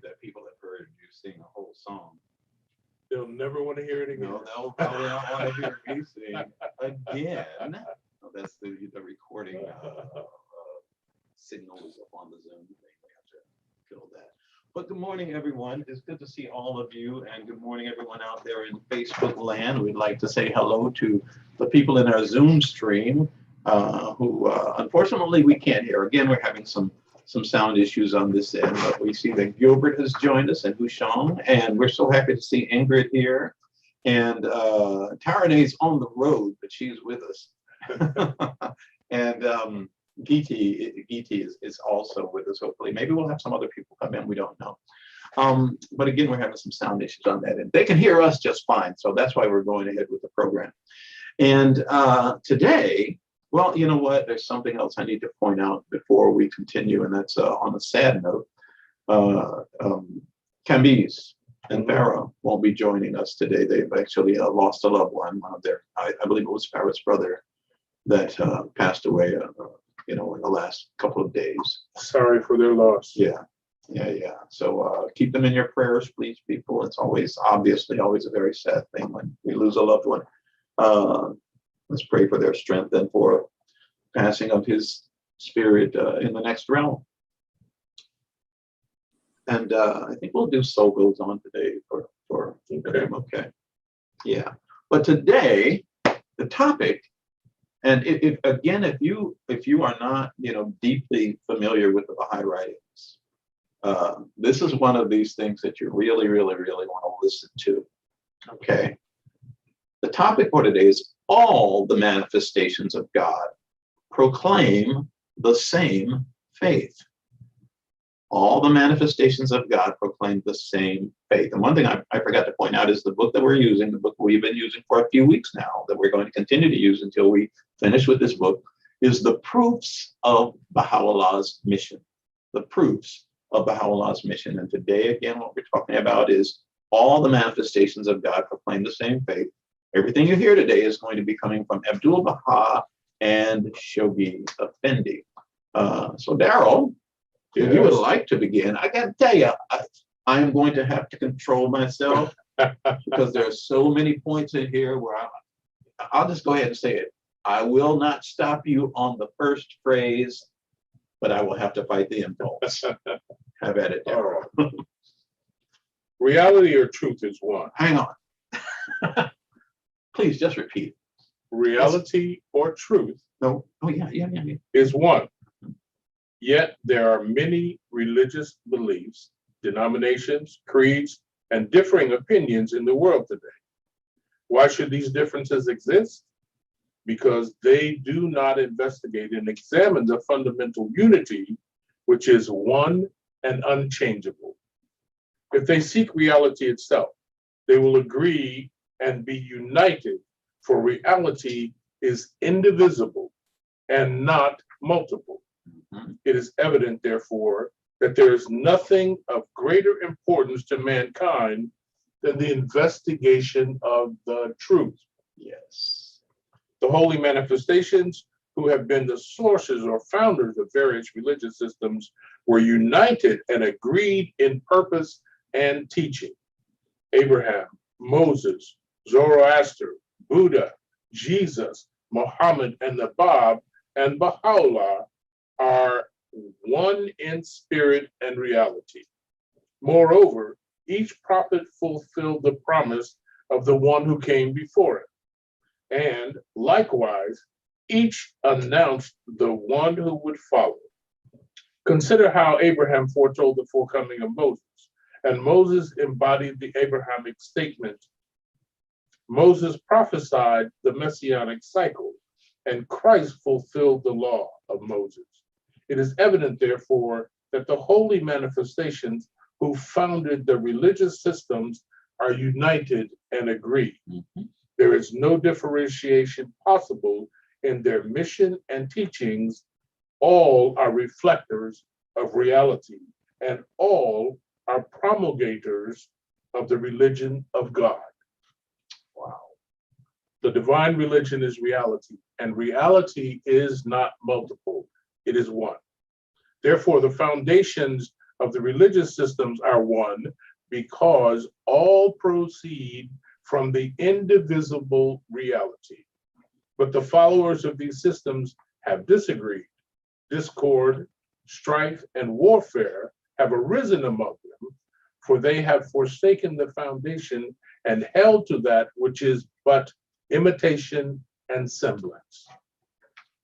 that people have heard you sing a whole song. They'll never want to hear it again. No, they'll probably not want to hear me sing again. No, that's the recording signals up on the Zoom thing. We have to kill that. But good morning, everyone. It's good to see all of you, and good morning, everyone out there in Facebook land. We'd like to say hello to the people in our Zoom stream who, unfortunately, we can't hear. Again, we're having some sound issues on this end, but we see that Gilbert has joined us and Hushang, and we're so happy to see Ingrid here. And Tarane's on the road, but she's with us. And Geeti is also with us, hopefully. Maybe we'll have some other people come in, we don't know. But again, we're having some sound issues on that end. They can hear us just fine, so that's why we're going ahead with the program. And today, well, you know what? There's something else I need to point out before we continue, and that's on a sad note. Camby's and Farrah won't be joining us today. They've actually lost a loved one of their, I believe it was Farrah's brother that passed away, in the last couple of days. Sorry for their loss. Yeah. So keep them in your prayers, please, people. It's obviously always a very sad thing when we lose a loved one. Let's pray for their strength and for passing of his spirit in the next realm. And I think we'll do Soul Goes On today for them. Okay. Yeah. But today, the topic, and if you are not deeply familiar with the Baha'i writings, this is one of these things that you really, really, really want to listen to. Okay. The topic for today is all the manifestations of God proclaim the same faith. All the manifestations of God proclaim the same faith. And one thing I forgot to point out is the book that we're using, the book we've been using for a few weeks now, that we're going to continue to use until we finish with this book, is The Proofs of Baha'u'llah's Mission. The Proofs of Baha'u'llah's Mission. And today, again, what we're talking about is all the manifestations of God proclaim the same faith. Everything you hear today is going to be coming from Abdul Baha and Shoghi Effendi. So Daryl, if you would like to begin, I got to tell you, I am going to have to control myself because there are so many points in here where I'll just go ahead and say it. I will not stop you on the first phrase, but I will have to fight the impulse. Have at it, Daryl. Reality or truth is one. Hang on. Please just repeat. Reality or truth is one. Yet there are many religious beliefs, denominations, creeds, and differing opinions in the world today. Why should these differences exist? Because they do not investigate and examine the fundamental unity, which is one and unchangeable. If they seek reality itself, they will agree and be united, for reality is indivisible and not multiple. It is evident, therefore, that there is nothing of greater importance to mankind than the investigation of the truth. Yes. The holy manifestations, who have been the sources or founders of various religious systems, were united and agreed in purpose and teaching. Abraham, Moses, Zoroaster, Buddha, Jesus, Muhammad, and the Bab, and Baha'u'llah are one in spirit and reality. Moreover, each prophet fulfilled the promise of the one who came before it. And likewise, each announced the one who would follow. Consider how Abraham foretold the forthcoming of Moses, and Moses embodied the Abrahamic statement. Moses prophesied the messianic cycle, and Christ fulfilled the law of Moses. It is evident, therefore, that the holy manifestations who founded the religious systems are united and agree. There is no differentiation possible in their mission and teachings. All are reflectors of reality, and all are promulgators of the religion of God. Wow. The divine religion is reality, and reality is not multiple, it is one. Therefore, the foundations of the religious systems are one because all proceed from the indivisible reality. But the followers of these systems have disagreed. Discord, strife, and warfare have arisen among them, for they have forsaken the foundation and held to that which is but imitation and semblance.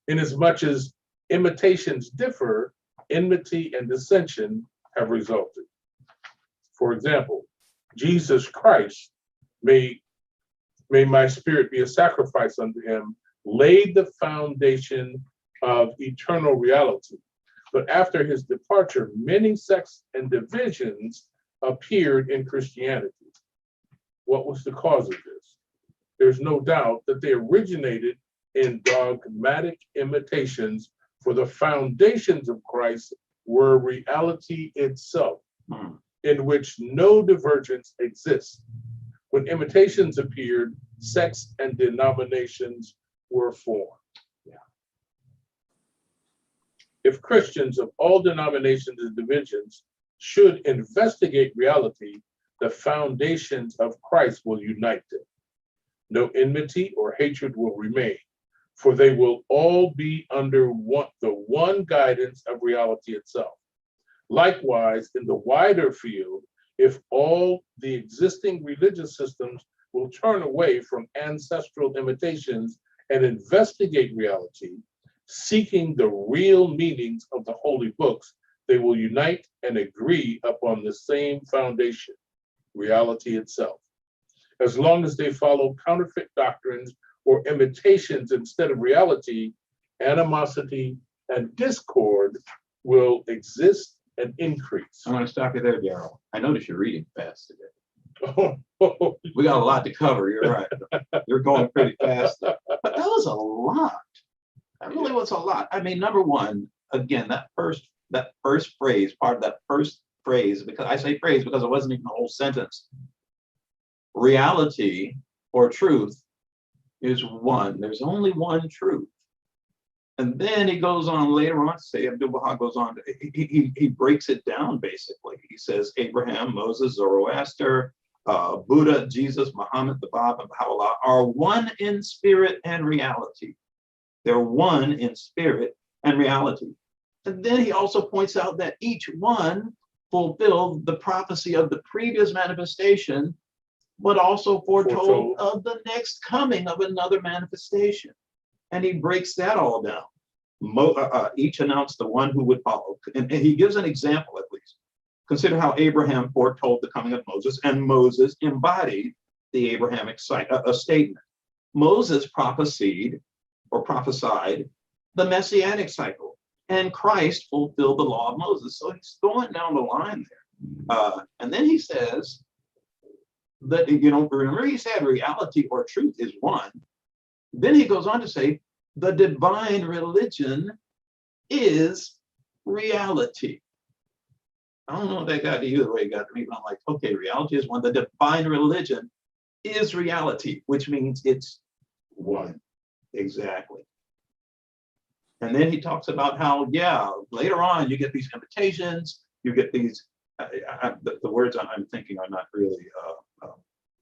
Inasmuch as imitations differ, enmity and dissension have resulted. For example, Jesus Christ, may my spirit be a sacrifice unto him, laid the foundation of eternal reality. But after his departure, many sects and divisions appeared in Christianity. What was the cause of this? There's no doubt that they originated in dogmatic imitations, for the foundations of Christ were reality itself, in which no divergence exists. When imitations appeared, sects and denominations were formed. If Christians of all denominations and divisions should investigate reality, the foundations of Christ will unite them. No enmity or hatred will remain, for they will all be under the one guidance of reality itself. Likewise, in the wider field, if all the existing religious systems will turn away from ancestral imitations and investigate reality, seeking the real meanings of the holy books, they will unite and agree upon the same foundation, reality itself. As long as they follow counterfeit doctrines or imitations instead of reality, animosity and discord will exist and increase. I'm going to stop you there, Daryl. I notice you're reading fast today. We got a lot to cover. You're right. You're going pretty fast. But that was a lot. That really was a lot. I mean, number one, again, that first phrase, part of that first phrase, because I say phrase because it wasn't even a whole sentence. Reality or truth is one. There's only one truth. And then he goes on later on to say, Abdu'l-Baha goes on, he breaks it down basically. He says Abraham, Moses, Zoroaster, Buddha, Jesus, Muhammad, the Bab, and Baha'u'llah are one in spirit and reality. They're one in spirit and reality. And then he also points out that each one fulfilled the prophecy of the previous manifestation, but also foretold of the next coming of another manifestation. And he breaks that all down. Each announced the one who would follow. And he gives an example at least. Consider how Abraham foretold the coming of Moses, and Moses embodied the Abrahamic statement. Moses prophesied the messianic cycle, and Christ fulfilled the law of Moses. So he's going down the line there. And then he says that, remember he said reality or truth is one. Then he goes on to say, the divine religion is reality. I don't know if that got to you the way it got to me, but I'm like, okay, reality is one. The divine religion is reality, which means it's one. Exactly. And then he talks about how, later on you get these imitations, you get these, the words I'm thinking are not really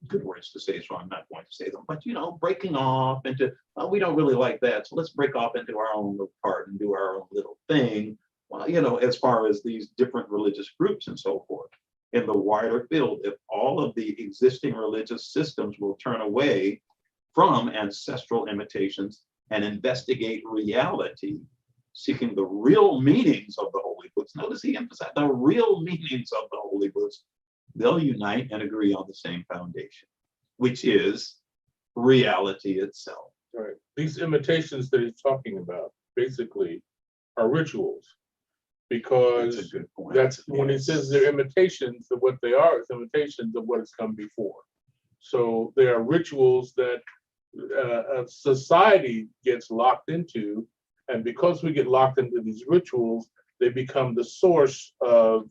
good words to say, so I'm not going to say them, but breaking off into, we don't really like that, so let's break off into our own little part and do our own little thing. Well, as far as these different religious groups and so forth. In the wider field, if all of the existing religious systems will turn away from ancestral imitations and investigate reality, seeking the real meanings of the holy books. Notice he emphasized the real meanings of the holy books. They'll unite and agree on the same foundation, which is reality itself. Right. These imitations that he's talking about basically are rituals, because That's a good point. that's when he says they're imitations of what they are, it's imitations of what has come before. So they are rituals that society gets locked into, and because we get locked into these rituals, they become the source of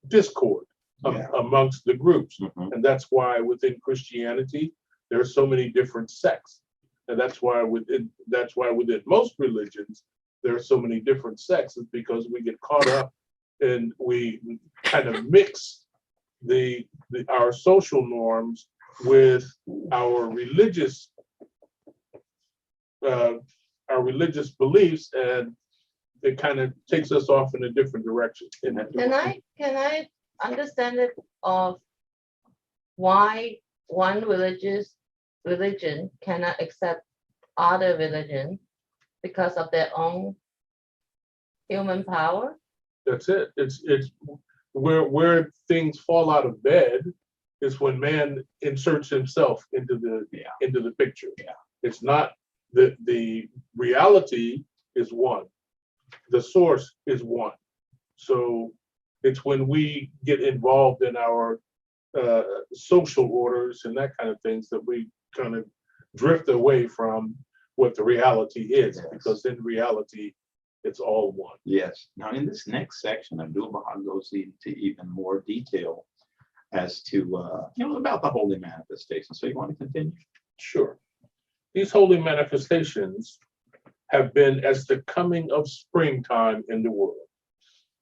discord amongst the groups. And that's why within Christianity there are so many different sects, and that's why within most religions there are so many different sects, is because we get caught up and we kind of mix our social norms with our religious beliefs, and it kind of takes us off in a different direction. Can I understand it of why one religion cannot accept other religion because of their own human power? That's it. It's where things fall out of bed is when man inserts himself into the picture. Yeah. It's not the reality is one. The source is one. So it's when we get involved in our social orders and that kind of things that we kind of drift away from what the reality is, Yes. because in reality, it's all one. Yes. Now, in this next section, Abdu'l-Baha goes into even more detail as to, about the holy manifestation. So you want to continue? Sure. These holy manifestations have been as the coming of springtime in the world.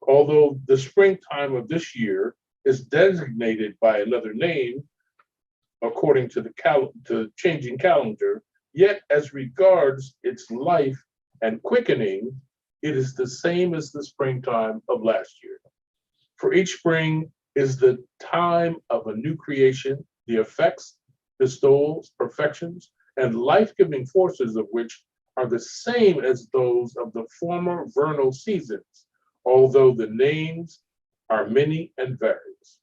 Although the springtime of this year is designated by another name, according to the changing calendar, yet as regards its life and quickening, it is the same as the springtime of last year. For each spring is the time of a new creation, the effects, bestowals, perfections, and life-giving forces of which are the same as those of the former vernal seasons, although the names are many and various.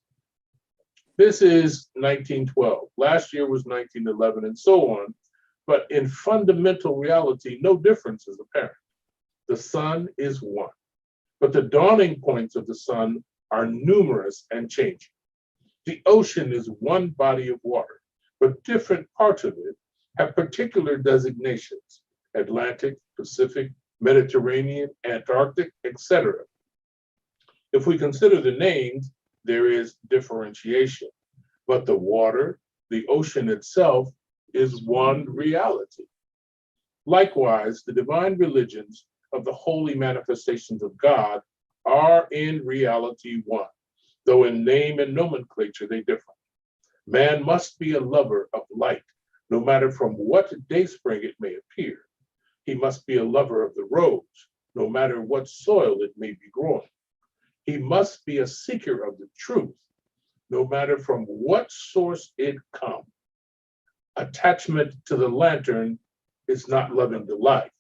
This is 1912. Last year was 1911, and so on. But in fundamental reality, no difference is apparent. The sun is one, but the dawning points of the sun are numerous and changing. The ocean is one body of water, but different parts of it have particular designations: Atlantic, Pacific, Mediterranean, Antarctic, etc. If we consider the names, there is differentiation, but the water, the ocean itself, is one reality. Likewise, the divine religions of the holy manifestations of God are in reality one, though in name and nomenclature they differ. Man must be a lover of light, no matter from what dayspring it may appear. He must be a lover of the rose, no matter what soil it may be growing. He must be a seeker of the truth, no matter from what source it comes. Attachment to the lantern is not loving the light.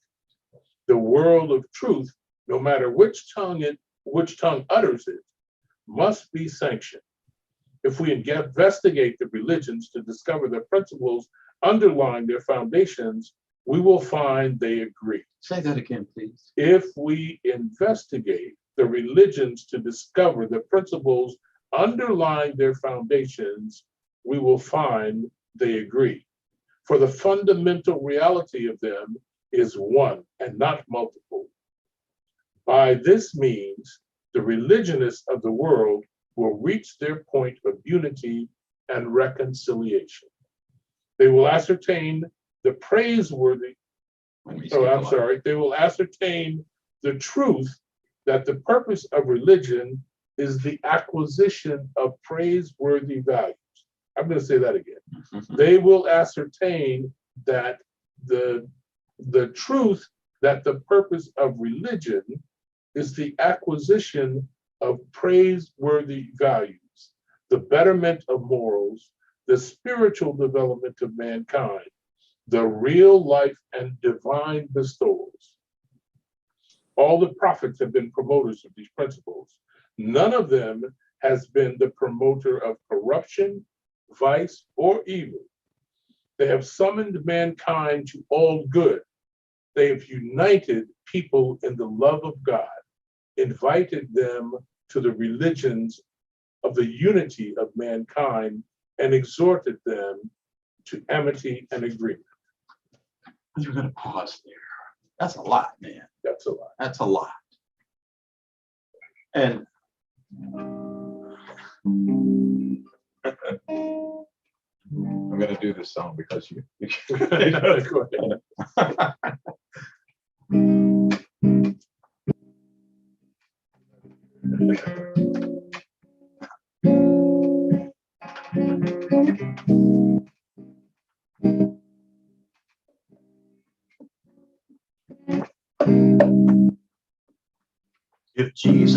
The world of truth, no matter which tongue utters it, must be sanctioned. If we investigate the religions to discover the principles underlying their foundations, we will find they agree. Say that again, please. If we investigate the religions to discover the principles underlying their foundations, we will find they agree. For the fundamental reality of them is one and not multiple. By this means, the religionists of the world will reach their point of unity and reconciliation. They will ascertain the praiseworthy, they will ascertain the truth that the purpose of religion is the acquisition of praiseworthy values. I'm going to say that again. They will ascertain that the truth that the purpose of religion is the acquisition of praiseworthy values, the betterment of morals, the spiritual development of mankind, the real life and divine bestowals. All the prophets have been promoters of these principles. None of them has been the promoter of corruption, vice, or evil. They have summoned mankind to all good. They have united people in the love of God, invited them to the religions of the unity of mankind, and exhorted them to amity and agreement. You're going to pause there. That's a lot, man. That's a lot. That's a lot. And I'm going to do this song because you. Go ahead.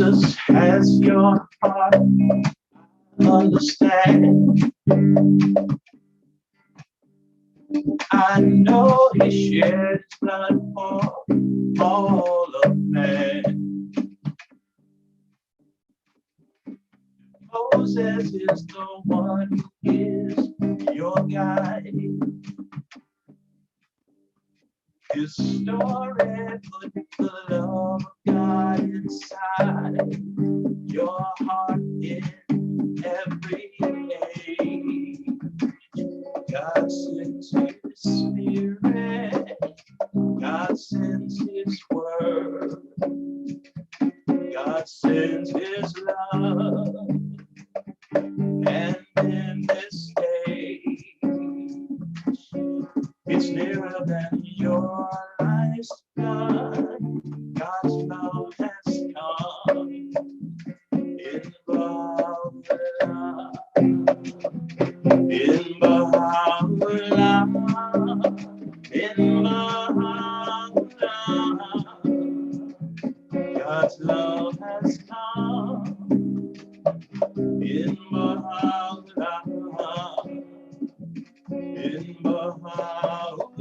Jesus has your heart. Understand. I know he shed his blood for all of man. Moses is the one who is your guide. His story put the love of God inside your heart in every age. God sends his spirit, God sends his word, God sends his love, and in this age, it's nearer than your life's blood. God's love has come in Baha'u'llah, in Baha'u'llah, in Baha'u'llah. God's love has come in Baha'u'llah, in Baha'u'llah,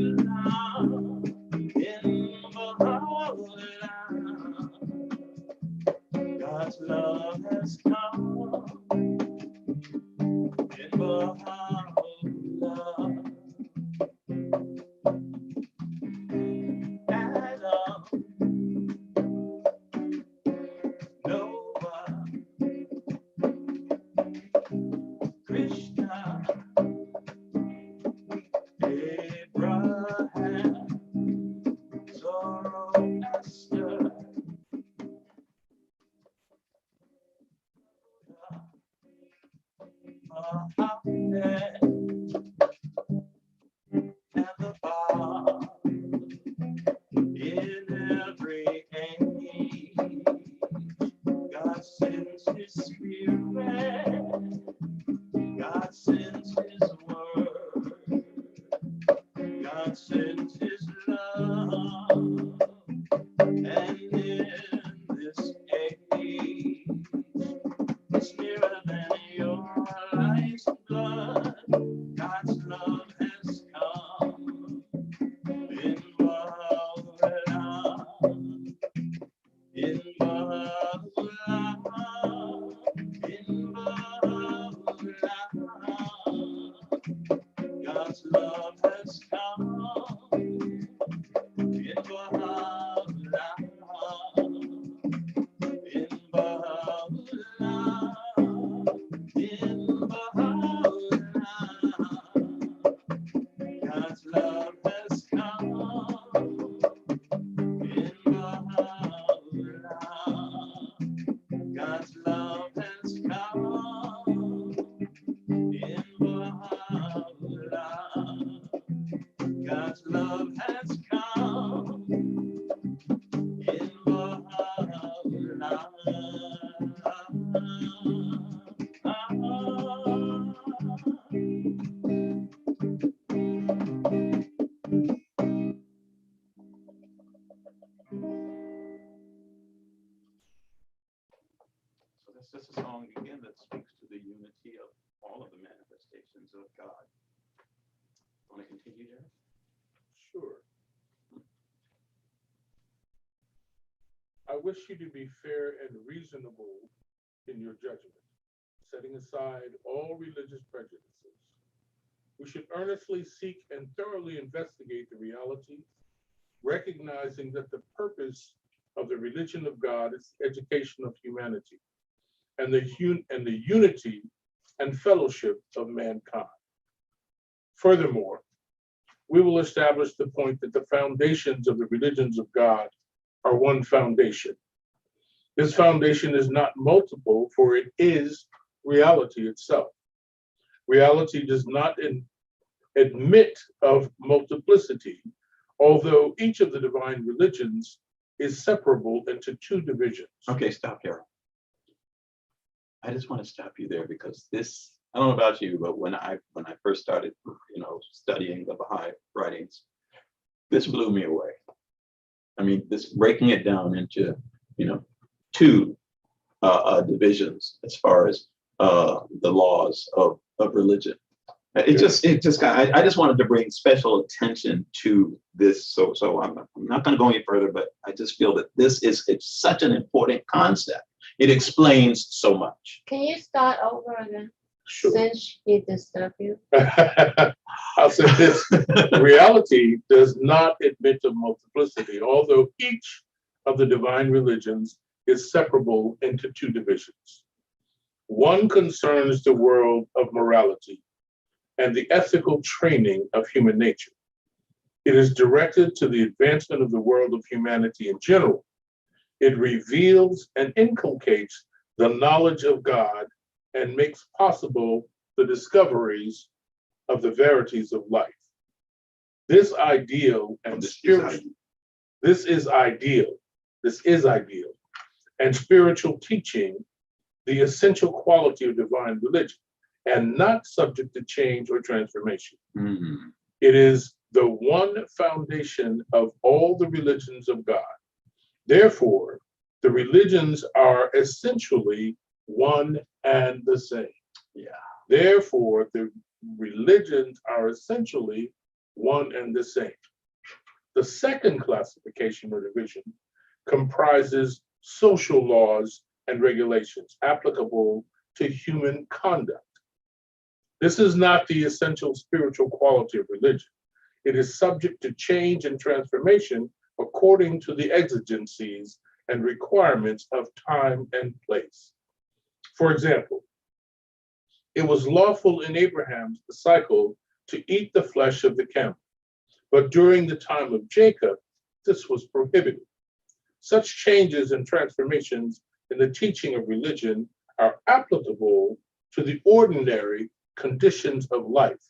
in Baha'u'llah. God's love has come in Baha'u'llah. Adam, Noah, Krishna, Abraham, Zoroaster, Muhammad, and the Bahá'í in every age. God sends his spirit, God sends his word, God sends his love, and in this age, it's nearer than your life's blood. God's love has come in Baha'u'llah, in Baha'u'llah, in Baha'u'llah. God's love has come in Baha'u'llah, in Baha'u'llah, in Baha'u'llah. God's love has come in Baha'u'llah. God's love has come in Baha'u'llah. God's love has come in Baha'u'llah. So that's just a song again that speaks to the unity of all of the manifestations of God. Want to continue, Jerry? Sure. I wish you to be fair and reasonable in your judgment, setting aside all religious prejudices. We should earnestly seek and thoroughly investigate the realities, recognizing that the purpose of the religion of God is the education of humanity and the unity and fellowship of mankind. Furthermore, we will establish the point that the foundations of the religions of God are one foundation. This foundation is not multiple, for it is reality itself. Reality does not admit of multiplicity, although each of the divine religions is separable into two divisions. Okay, stop here. I just want to stop you there because this, I don't know about you, but when I first started, studying the Baha'i writings, this blew me away. I mean, this breaking it down into, two divisions as far as the laws of religion. It just kind of, I just wanted to bring special attention to this. So I'm not going to go any further, but I just feel that it's such an important concept. It explains so much. Can you start over again? Sure. Since he disturbed you. I'll say this, reality does not admit of multiplicity, although each of the divine religions is separable into two divisions. One concerns the world of morality and the ethical training of human nature. It is directed to the advancement of the world of humanity in general. It reveals and inculcates the knowledge of God and makes possible the discoveries of the verities of life. This ideal and spiritual, this is ideal and spiritual teaching, the essential quality of divine religion, and not subject to change or transformation. Mm-hmm. It is the one foundation of all the religions of God. Therefore, the religions are essentially one and the same. Yeah. Therefore, the religions are essentially one and the same. The second classification or division comprises social laws and regulations applicable to human conduct. This is not the essential spiritual quality of religion. It is subject to change and transformation according to the exigencies and requirements of time and place. For example, it was lawful in Abraham's cycle to eat the flesh of the camel, but during the time of Jacob, this was prohibited. Such changes and transformations in the teaching of religion are applicable to the ordinary conditions of life,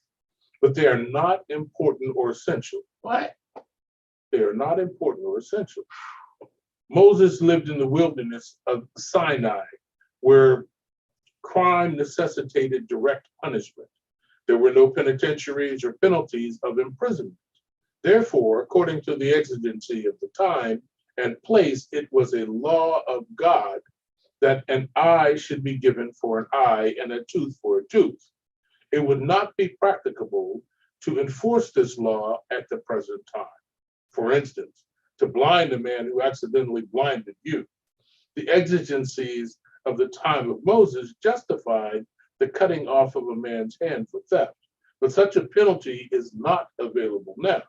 but they are not important or essential. What? They are not important or essential. Moses lived in the wilderness of Sinai, where crime necessitated direct punishment. There were no penitentiaries or penalties of imprisonment. Therefore, according to the exigency of the time and place, it was a law of God that an eye should be given for an eye and a tooth for a tooth. It would not be practicable to enforce this law at the present time. For instance, to blind a man who accidentally blinded you. The exigencies of the time of Moses justified the cutting off of a man's hand for theft, but such a penalty is not available now.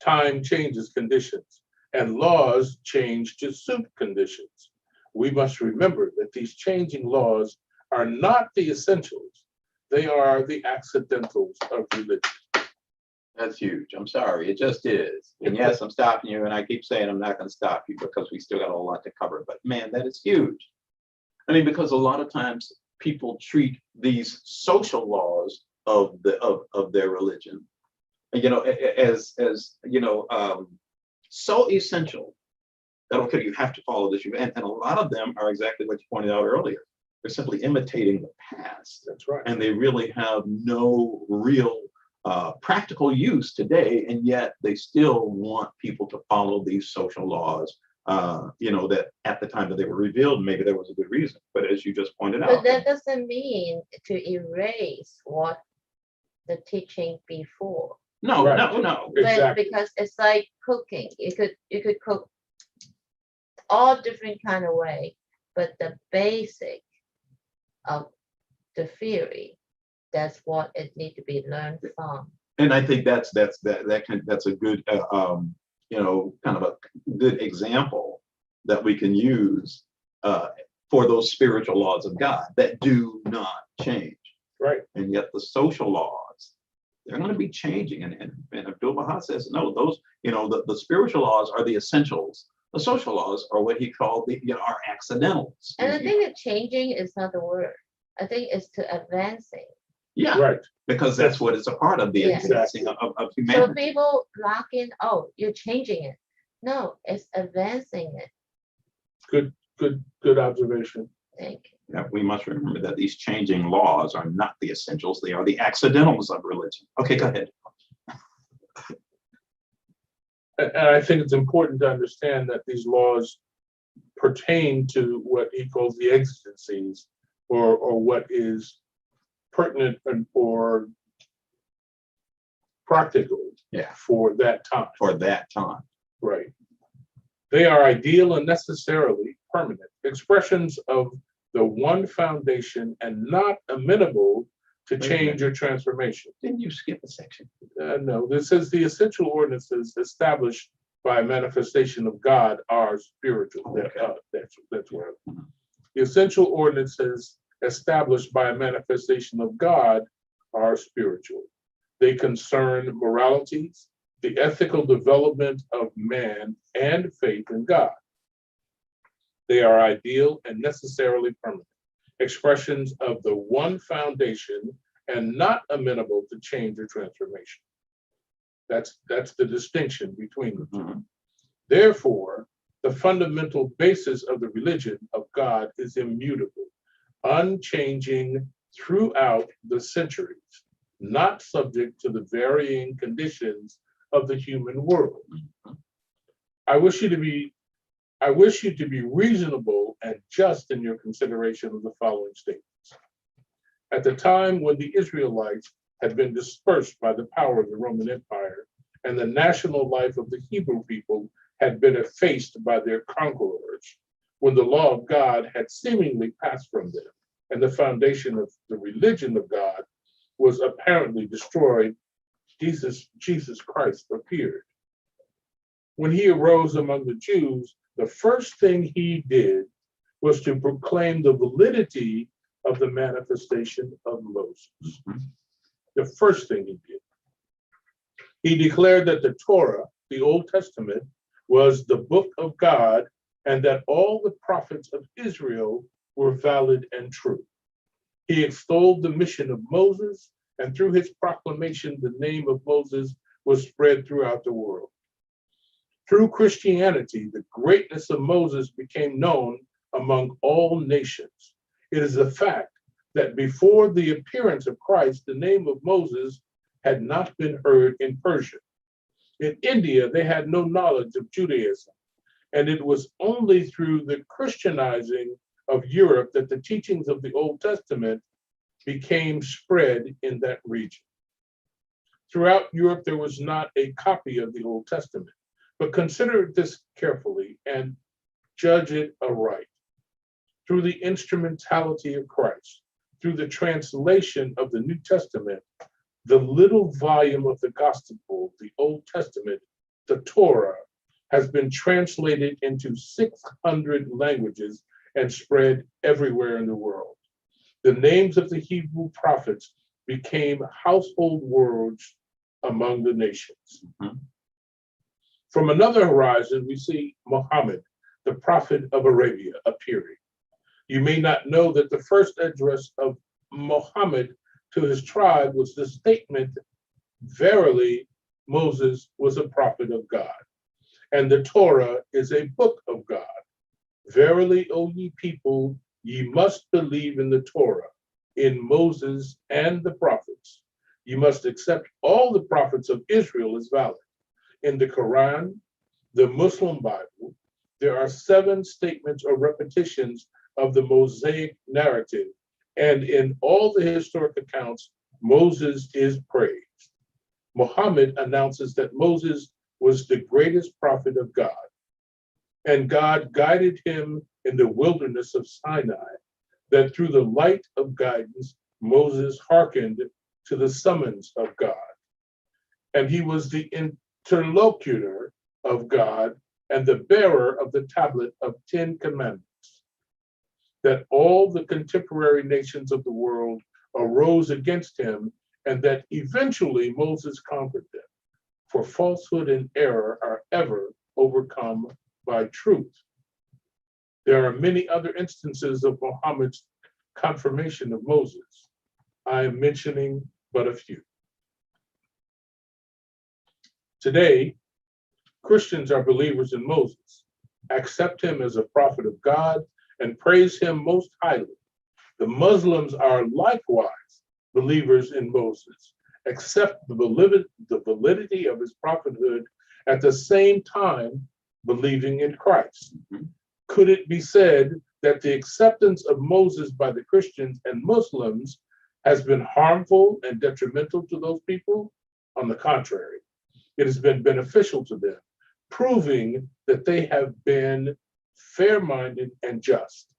Time changes conditions, and laws change to suit conditions. We must remember that these changing laws are not the essentials, they are the accidentals of religion. That's huge. I'm sorry. It just is. And yes, I'm stopping you. And I keep saying I'm not going to stop you because we still got a lot to cover. But man, that is huge. I mean, because a lot of times people treat these social laws of their religion, as so essential that okay, you have to follow this. And a lot of them are exactly what you pointed out earlier. They're simply imitating the past. That's right. And they really have no real practical use today, and yet they still want people to follow these social laws, that at the time that they were revealed, maybe there was a good reason. But as you just pointed out. But that doesn't mean to erase what the teaching before. No, Right. no. Exactly. Because it's like cooking. You could cook all different kind of way, but the basic of the theory, that's what it need to be learned from. And I think that's a good kind of a good example that we can use for those spiritual laws of God that do not change. Right. And yet the social laws, they're going to be changing. And Abdul Baha says, no, those, the spiritual laws are the essentials. The social laws are what he called are accidentals. And I think that changing is not the word. I think it's to advancing. Yeah, Right. Because that's what it's a part of the Yeah. advancing of So humanity. people lock in, oh, you're changing it. No, it's advancing it. Good observation. Thank you. Yeah, we must remember that these changing laws are not the essentials, they are the accidentals of religion. Okay, go ahead. And I think it's important to understand that these laws pertain to what he calls the exigencies, or what is pertinent or practical Yeah. for that time. For that time. Right. They are ideal and necessarily permanent expressions of the one foundation and not amenable to Wait a change or transformation. Didn't you skip a section? No, this says the essential ordinances established by manifestation of God are spiritual. Okay. That's where the essential ordinances established by manifestation of God are spiritual. They concern moralities, the ethical development of man, and faith in God. They are ideal and necessarily permanent expressions of the one foundation and not amenable to change or transformation. That's the distinction between the two. Mhm. Therefore, the fundamental basis of the religion of God is immutable, unchanging throughout the centuries, not subject to the varying conditions of the human world. I wish you to be reasonable and just in your consideration of the following statements. At the time when the Israelites had been dispersed by the power of the Roman Empire, and the national life of the Hebrew people had been effaced by their conquerors, when the law of God had seemingly passed from them, and the foundation of the religion of God was apparently destroyed, Jesus Christ appeared. When he arose among the Jews, the first thing he did was to proclaim the validity of the manifestation of Moses. The first thing he did. He declared that the Torah, the Old Testament, was the book of God, and that all the prophets of Israel were valid and true. He extolled the mission of Moses, and through his proclamation, the name of Moses was spread throughout the world. Through Christianity, the greatness of Moses became known among all nations. It is a fact that before the appearance of Christ, the name of Moses had not been heard in Persia. In India, they had no knowledge of Judaism, and it was only through the Christianizing of Europe that the teachings of the Old Testament became spread in that region. Throughout Europe, there was not a copy of the Old Testament, but consider this carefully and judge it aright. Through the instrumentality of Christ, through the translation of the New Testament, the little volume of the Gospel, the Old Testament, the Torah, has been translated into 600 languages and spread everywhere in the world. The names of the Hebrew prophets became household words among the nations. From another horizon, we see Muhammad, the prophet of Arabia, appearing. You may not know that the first address of Muhammad to his tribe was the statement, "Verily, Moses was a prophet of God, and the Torah is a book of God. Verily, O ye people, ye must believe in the Torah, in Moses and the prophets. You must accept all the prophets of Israel as valid. In the Quran, the Muslim Bible, there are 7 statements or repetitions of the Mosaic narrative, and in all the historic accounts, Moses is praised. Muhammad announces that Moses was the greatest prophet of God, and God guided him in the wilderness of Sinai, that through the light of guidance, Moses hearkened to the summons of God, and he was the interlocutor of God and the bearer of the tablet of 10 commandments. That all the contemporary nations of the world arose against him, and that eventually Moses conquered them. For falsehood and error are ever overcome by truth. There are many other instances of Muhammad's confirmation of Moses. I am mentioning but a few. Today, Christians are believers in Moses, accept him as a prophet of God, and praise him most highly. The Muslims are likewise believers in Moses, accept the validity of his prophethood, at the same time believing in Christ. Could it be said that the acceptance of Moses by the Christians and Muslims has been harmful and detrimental to those people? On the contrary, it has been beneficial to them, proving that they have been fair-minded and just.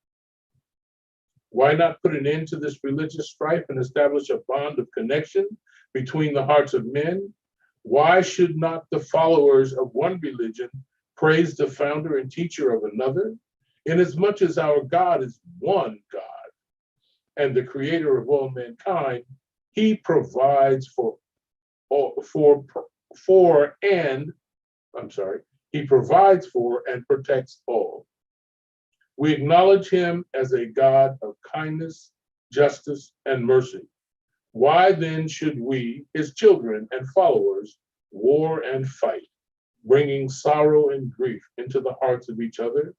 Why not put an end to this religious strife and establish a bond of connection between the hearts of men? Why should not the followers of one religion praise the founder and teacher of another? Inasmuch as our God is one God and the creator of all mankind, he provides he provides for and protects all. We acknowledge him as a God of kindness, justice, and mercy. Why then should we, his children and followers, war and fight, bringing sorrow and grief into the hearts of each other?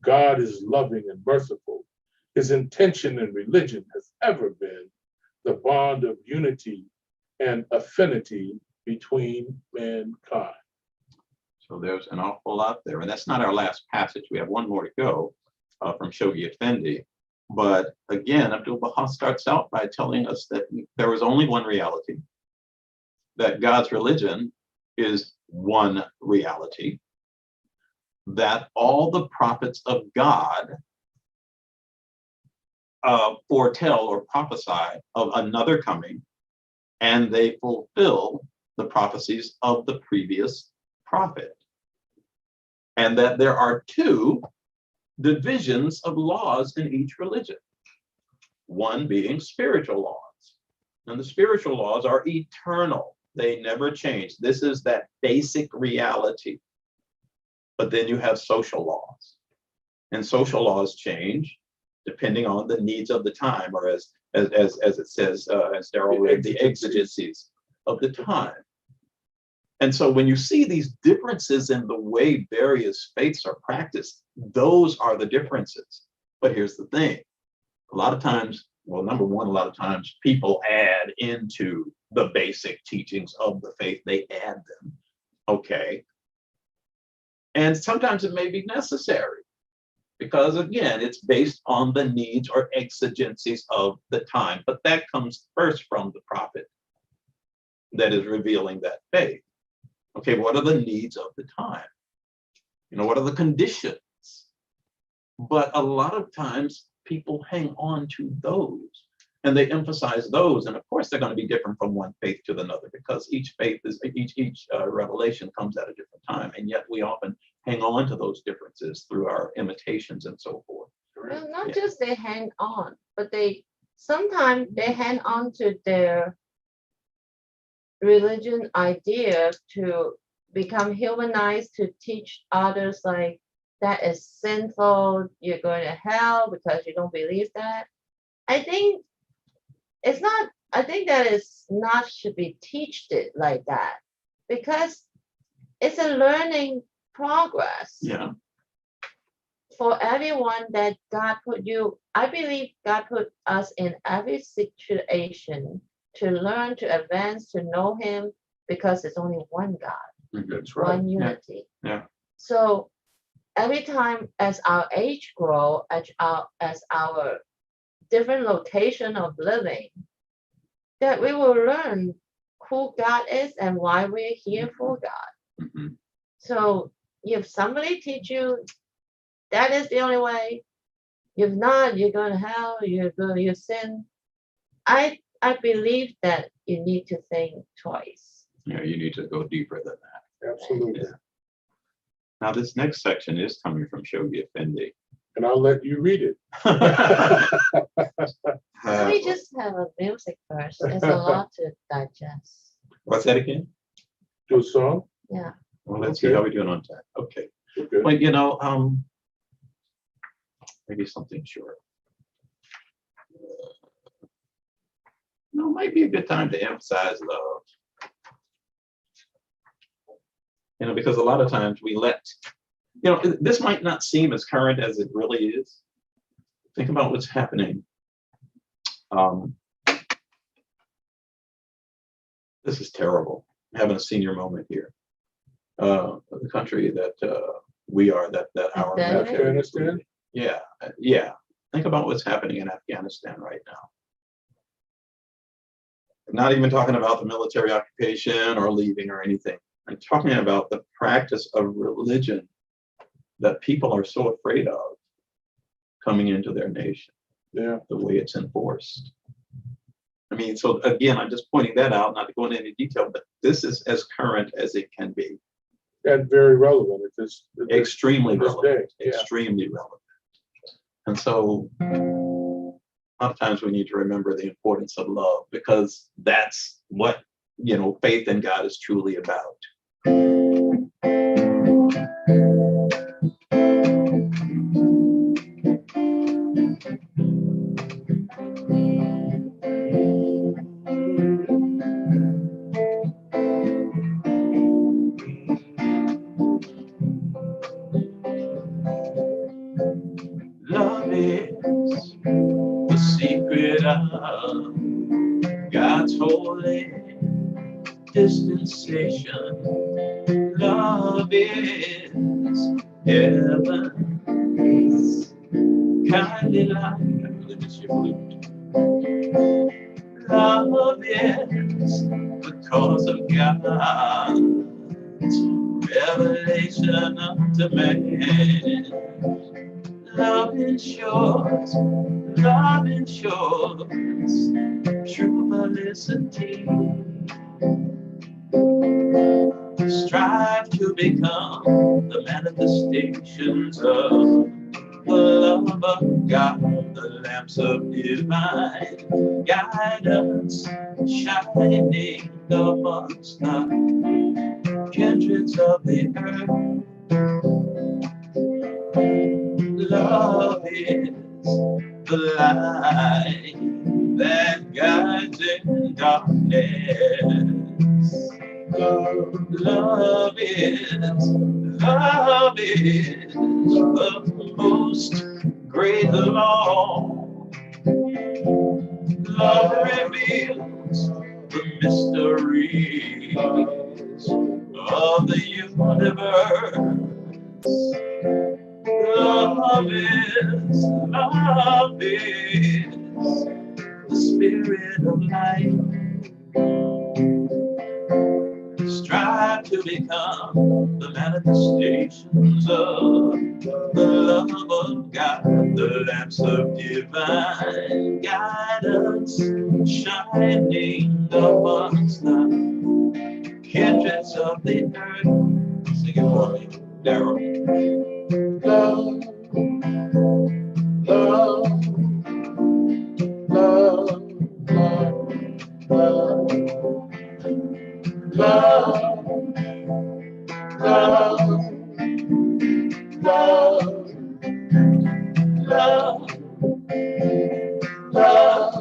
God is loving and merciful. His intention in religion has ever been the bond of unity and affinity between mankind. So there's an awful lot there. And that's not our last passage. We have one more to go from Shoghi Effendi. But again, Abdul Baha starts out by telling us that there is only one reality, that God's religion is one reality, that all the prophets of God foretell or prophesy of another coming, and they fulfill the prophecies of the previous prophet. And that there are two divisions of laws in each religion, one being spiritual laws. And the spiritual laws are eternal. They never change. This is that basic reality. But then you have social laws. And social laws change depending on the needs of the time, or as it says, as Daryl read, the exigencies of the time. And so when you see these differences in the way various faiths are practiced, those are the differences. But here's the thing. A lot of times, well, number one, a lot of times people add into the basic teachings of the faith, they add them, okay? And sometimes it may be necessary because, again, it's based on the needs or exigencies of the time. But that comes first from the prophet that is revealing that faith. Okay, what are the needs of the time? You know, what are the conditions? But a lot of times people hang on to those and they emphasize those. And of course, they're going to be different from one faith to another because each faith is, each revelation comes at a different time. And yet we often hang on to those differences through our imitations and so forth. Well, not just they hang on, but sometimes they hang on to their religion idea to become humanized, to teach others like that is sinful, you're going to hell because you don't believe that. I think that is not should be taught it like that because it's a learning progress. Yeah. For everyone that God put you, I believe God put us in every situation to learn, to advance, to know him, because there's only one God, That's right. one unity. Yeah. So every time as our age grow, as our different location of living, that we will learn who God is and why we're here for God. Mm-hmm. So if somebody teach you that is the only way, if not, you're going to hell, you sin. I believe that you need to think twice. Yeah, you need to go deeper than that. Absolutely. Yeah. Now, this next section is coming from Shoghi Effendi. And I'll let you read it. Let me just have a music first. It's a lot to digest. What's that again? Do a song? Yeah. Well, let's see how we're doing on time. Okay. Okay. Well, you know, maybe something short. No, might be a good time to emphasize love. You know, because a lot of times we let, you know, this might not seem as current as it really is. Think about what's happening. This is terrible. I'm having a senior moment here. The country that we are, that our Afghanistan? Afghanistan? yeah, yeah. Think about what's happening in Afghanistan right now. I'm not even talking about the military occupation or leaving or anything. I'm talking about the practice of religion that people are so afraid of coming into their nation, Yeah. the way it's enforced. I mean, so again, I'm just pointing that out, not to go into any detail, but this is as current as it can be. And very relevant at this. Extremely this relevant, day, yeah. extremely relevant. And so a lot of times we need to remember the importance of love, because that's what, faith in God is truly about. Love is the secret of God's holy dispensation. Love is heaven's kindly light. Let me see your flute. Love is the cause of God's revelation unto man. Love ensures true felicity. Strive to become the manifestations of the love of God, the lamps of divine guidance, shining amongst the kindreds of the earth. Love is the light that guides in darkness. Love is the most great law. Love reveals the mysteries of the universe. Love is the spirit of life. Strive to become the manifestations of the love of God, the lamps of divine guidance, shining amongst the kindreds of the earth. Sing it for me, Daryl. Love, love, love, love, love, love, love, love, love, love,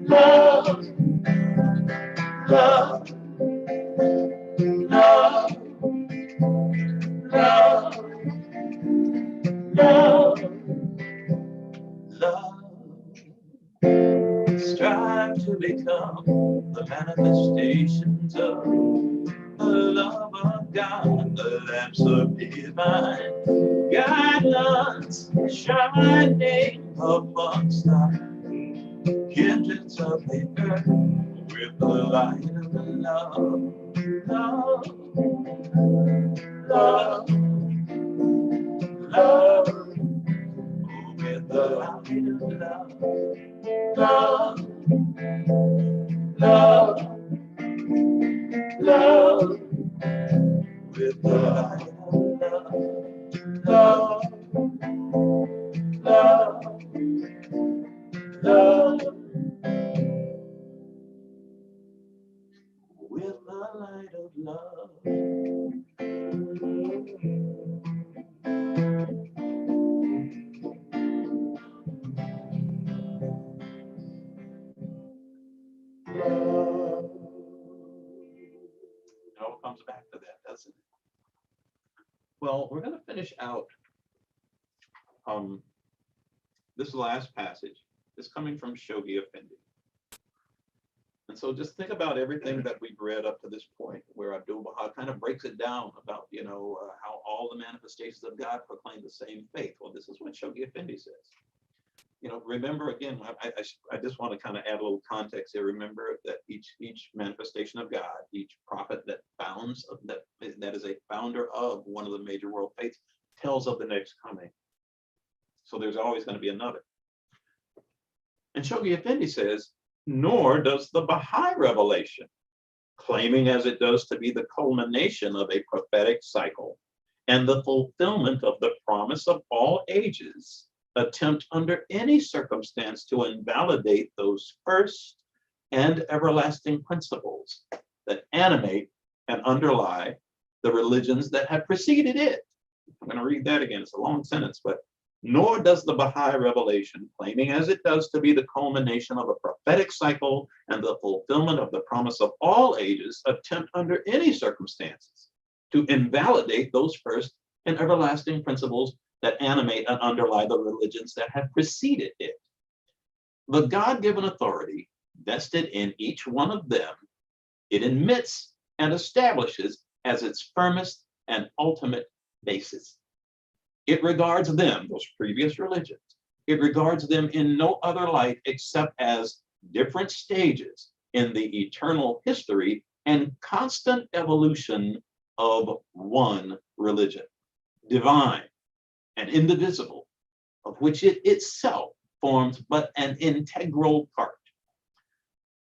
love, love, love, love, love, love. Strive to become the manifestations of the love of God, the lamps of divine guidance, shining amongst the kindreds of the earth with the light of love, love, love, love, with the light of love, love, love, love, with the light of love, love, love, love, with the light of love. It all comes back to that, doesn't it? Well, we're going to finish out this last passage. It's coming from Shoghi Effendi. And so just think about everything that we've read up to this point, where Abdu'l-Baha kind of breaks it down about, how all the manifestations of God proclaim the same faith. Well, this is what Shoghi Effendi says. Remember again, I just want to kind of add a little context here. Remember that each manifestation of God, each prophet that is a founder of one of the major world faiths, tells of the next coming. So there's always going to be another. And Shoghi Effendi says, nor does the Baha'i revelation, claiming as it does to be the culmination of a prophetic cycle and the fulfillment of the promise of all ages, attempt under any circumstance to invalidate those first and everlasting principles that animate and underlie the religions that have preceded it. I'm going to read that again. It's a long sentence, but nor does the Baha'i revelation, claiming as it does to be the culmination of a prophetic cycle and the fulfillment of the promise of all ages, attempt under any circumstances to invalidate those first and everlasting principles that animate and underlie the religions that have preceded it. The God-given authority vested in each one of them, it admits and establishes as its firmest and ultimate basis. It regards them, those previous religions, it regards them in no other light except as different stages in the eternal history and constant evolution of one religion, divine and indivisible, of which it itself forms but an integral part.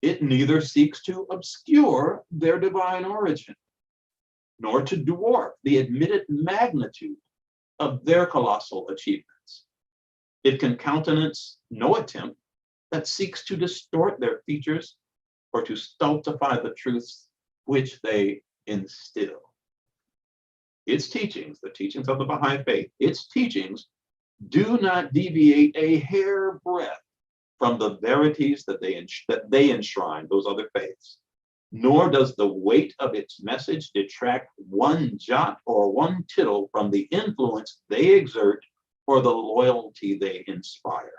It neither seeks to obscure their divine origin, nor to dwarf the admitted magnitude of their colossal achievements. It can countenance no attempt that seeks to distort their features or to stultify the truths which they instill. Its teachings, the teachings of the Baha'i faith, its teachings do not deviate a hair breadth from the verities that they enshrine, those other faiths, nor does the weight of its message detract one jot or one tittle from the influence they exert or the loyalty they inspire.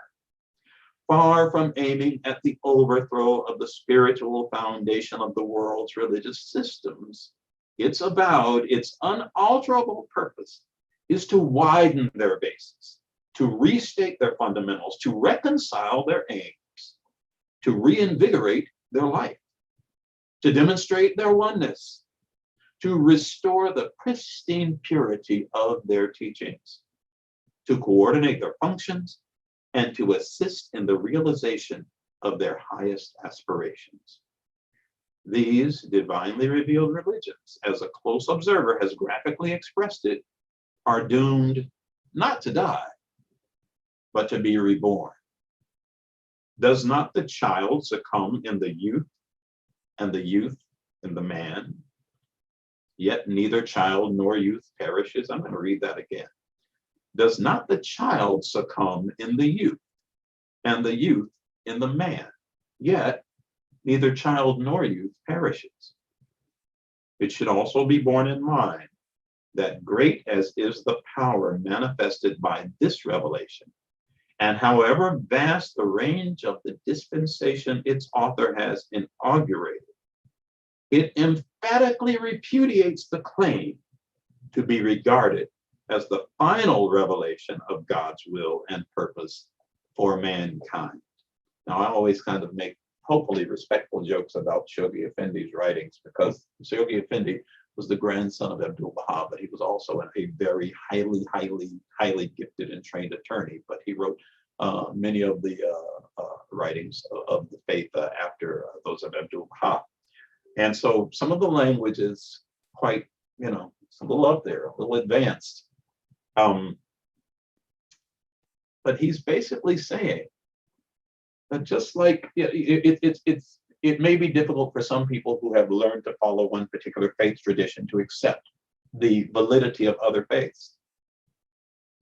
Far from aiming at the overthrow of the spiritual foundation of the world's religious systems, its avowed, its unalterable purpose is to widen their bases, to restate their fundamentals, to reconcile their aims, to reinvigorate their life, to demonstrate their oneness, to restore the pristine purity of their teachings, to coordinate their functions, and to assist in the realization of their highest aspirations. These divinely revealed religions, as a close observer has graphically expressed it, are doomed not to die, but to be reborn. Does not the child succumb in the youth, and the youth in the man? Yet neither child nor youth perishes. I'm going to read that again. Does not the child succumb in the youth, and the youth in the man? Yet neither child nor youth perishes. It should also be borne in mind that great as is the power manifested by this revelation, and however vast the range of the dispensation its author has inaugurated, it emphatically repudiates the claim to be regarded as the final revelation of God's will and purpose for mankind. Now, I always kind of make hopefully respectful jokes about Shoghi Effendi's writings, because Shoghi Effendi was the grandson of Abdu'l-Baha, but he was also a very highly gifted and trained attorney. But he wrote many of the writings of the faith after those of Abdu'l-Baha. And so some of the language is quite, it's a little up there, a little advanced. But he's basically saying that just like it may be difficult for some people who have learned to follow one particular faith tradition to accept the validity of other faiths.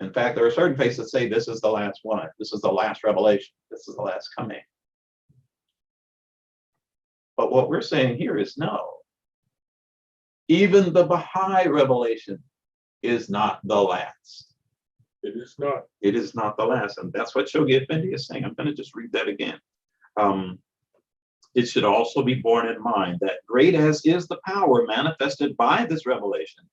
In fact, there are certain faiths that say this is the last one, this is the last revelation, this is the last coming. But what we're saying here is no. Even the Baha'i revelation is not the last. It is not. It is not the last. And that's what Shoghi Effendi is saying. I'm going to just read that again. It should also be borne in mind that great as is the power manifested by this revelation,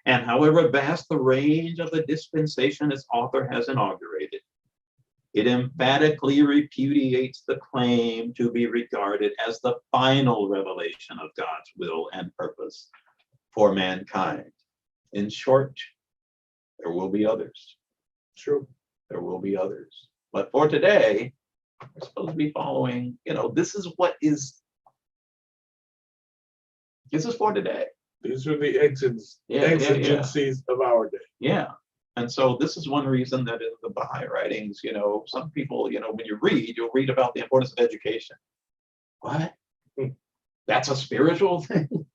and however vast the range of the dispensation its author has inaugurated, it emphatically repudiates the claim to be regarded as the final revelation of God's will and purpose for mankind. In short, there will be others. True. There will be others. But for today, we're supposed to be following, this is for today. These are the Yeah. exigencies of our day. Yeah. And so this is one reason that in the Baha'i writings, some people, when you read, you'll read about the importance of education. What? That's a spiritual thing?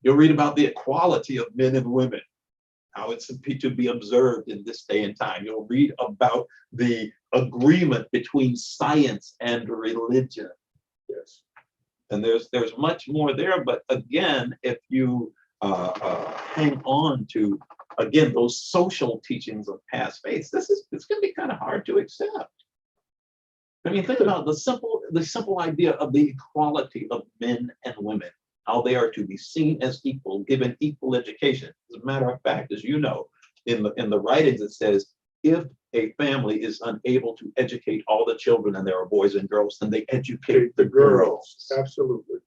You'll read about the equality of men and women, how it's to be observed in this day and time. You'll read about the agreement between science and religion. Yes. And there's much more there, but again, if you hang on to those social teachings of past faiths, it's going to be kind of hard to accept. I mean, think about the simple idea of the equality of men and women, how they are to be seen as equal, given equal education. As a matter of fact, as you know, in the writings it says, if a family is unable to educate all the children, and there are boys and girls, then they educate the girls. Absolutely.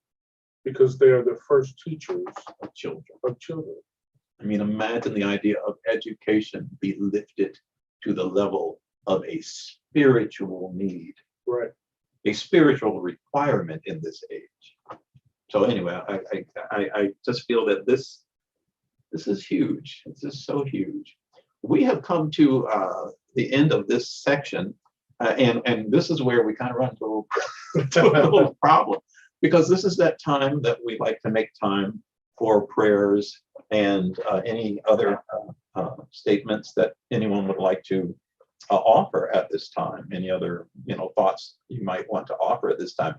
Because they are the first teachers of children. I mean, imagine the idea of education be lifted to the level of a spiritual need. Right. A spiritual requirement in this age. So anyway, I just feel that this is huge. This is so huge. We have come to the end of this section, and this is where we kind of run into a little problem, because this is that time that we like to make time for prayers and any other statements that anyone would like to offer at this time. Any other thoughts you might want to offer at this time.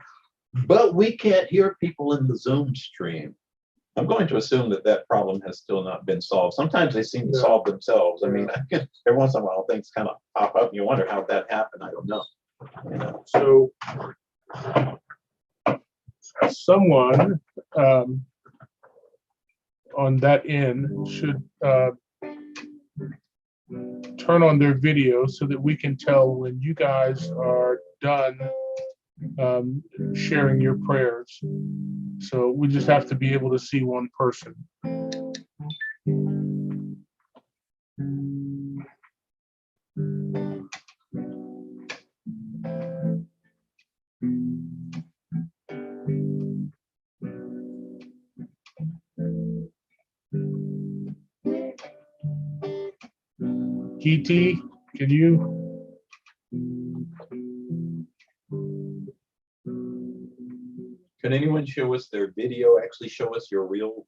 But we can't hear people in the Zoom stream. I'm going to assume that problem has still not been solved. Sometimes they seem to solve themselves. I mean, every once in a while things kind of pop up and you wonder how that happened. I don't know. So someone on that end should turn on their video so that we can tell when you guys are done sharing your prayers. So we just have to be able to see one person. Kiti, can you? Can anyone show us their video, actually show us your real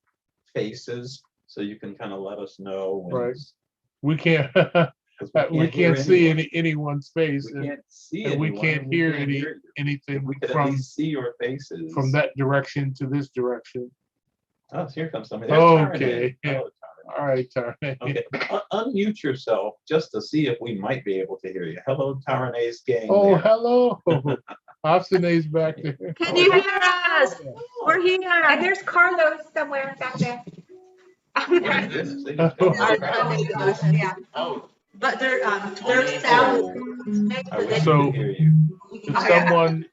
faces so you can kind of let us know? Right. We can't see anyone's face. We can't see and we can't hear anything we could at from least see your faces. From that direction to this direction. Oh, here comes somebody. There's Okay. Taryn. Yeah. All right, Taryn. Okay. Unmute yourself just to see if we might be able to hear you. Hello, Taryn's gang. Oh, there. hello. Afternoon's back there. Can you hear us? We're here. And there's Carlos somewhere back there. Oh my goodness, they just Yeah. Oh. But their sound. I wish So- we could hear you. If someone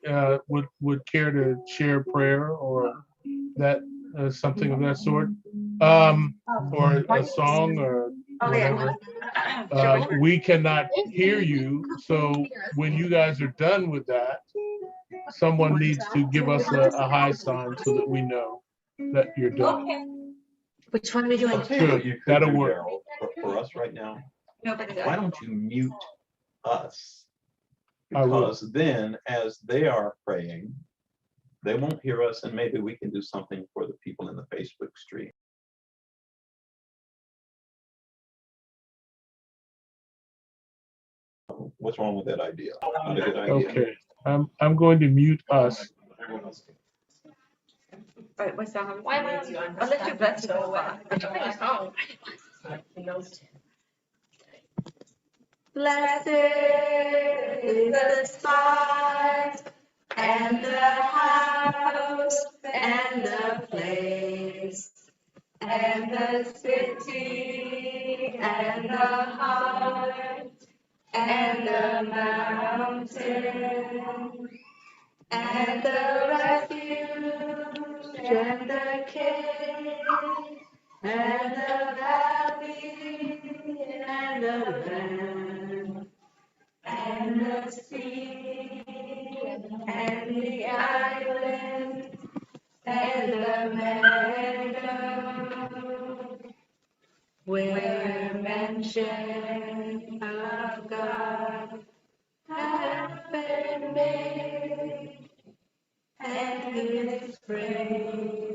would care to share prayer or that something of that sort, or a song or whatever, we cannot hear you. So when you guys are done with that, someone needs to give us a high sign so that we know that you're done. Which one are we doing? I'll tell you what you could That'll do, work. Daryl, for us right now. Nobody Why don't you mute us? I will. Because then, as they are praying, they won't hear us, and maybe we can do something for the people in the Facebook stream. What's wrong with that idea? Not a good idea. Okay, I'm going to mute us. Right, what song? Unless you're blessed to go away. Blessed is the spot and the house house and the place and the city and the heart and the mountain and the refuge and the cave and the valley and the land and the sea and the island and the meadow where mention of God hath been made and His praise